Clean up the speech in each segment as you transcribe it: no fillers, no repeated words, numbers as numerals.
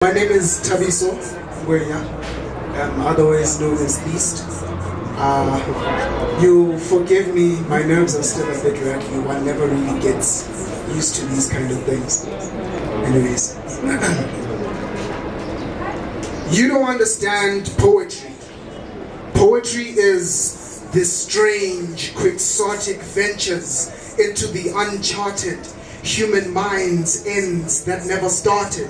My name is Tabiso Gwenya, otherwise known as Beast. You forgive me, my nerves are still a bit racky. One never really gets used to these kind of things. Anyways, you don't understand poetry. Poetry is the strange, quixotic ventures into the uncharted human mind's ends that never started.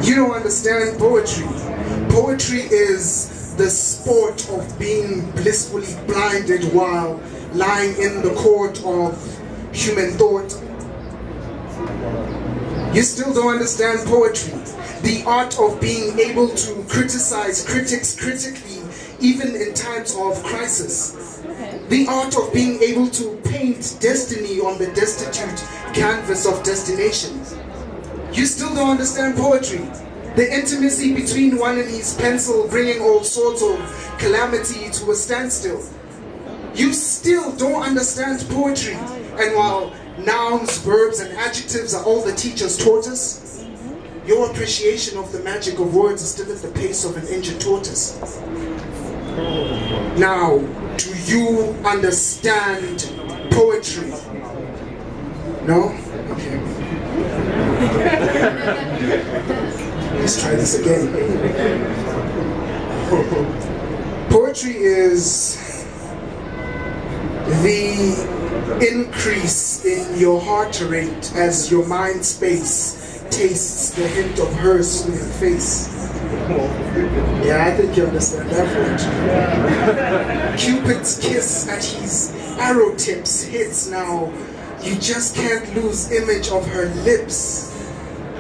You don't understand poetry. Poetry is the sport of being blissfully blinded while lying in the court of human thought. You still don't understand poetry. The art of being able to criticize critics critically, even in times of crisis. The art of being able to paint destiny on the destitute canvas of destination. You still don't understand poetry. The intimacy between one and his pencil bringing all sorts of calamity to a standstill. You still don't understand poetry. And while nouns, verbs, and adjectives are all the teachers taught us, your appreciation of the magic of words is still at the pace of an injured tortoise. Now, do you understand poetry? No? Okay. Let's try this again. Poetry is the increase in your heart rate as your mind space tastes the hint of her smooth face. Yeah, I think you understand that poetry. Cupid's kiss at his arrow tips hits now. You just can't lose image of her lips.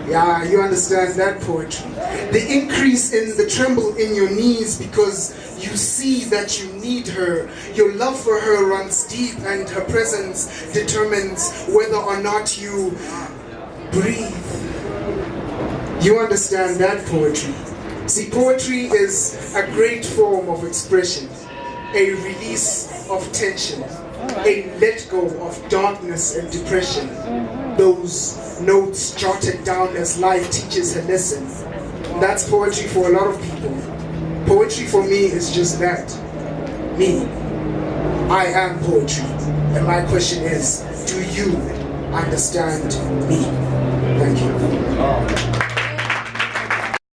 Yeah, you understand that poetry. The increase in the tremble in your knees because you see that you need her. Your love for her runs deep and her presence determines whether or not you breathe. You understand that poetry. See, poetry is a great form of expression, a release of tension, a let go of darkness and depression. Those notes jotted down as life teaches a lesson. That's poetry for a lot of people. Poetry for me is just that. Me. I am poetry. And my question is, do you understand me? Thank you.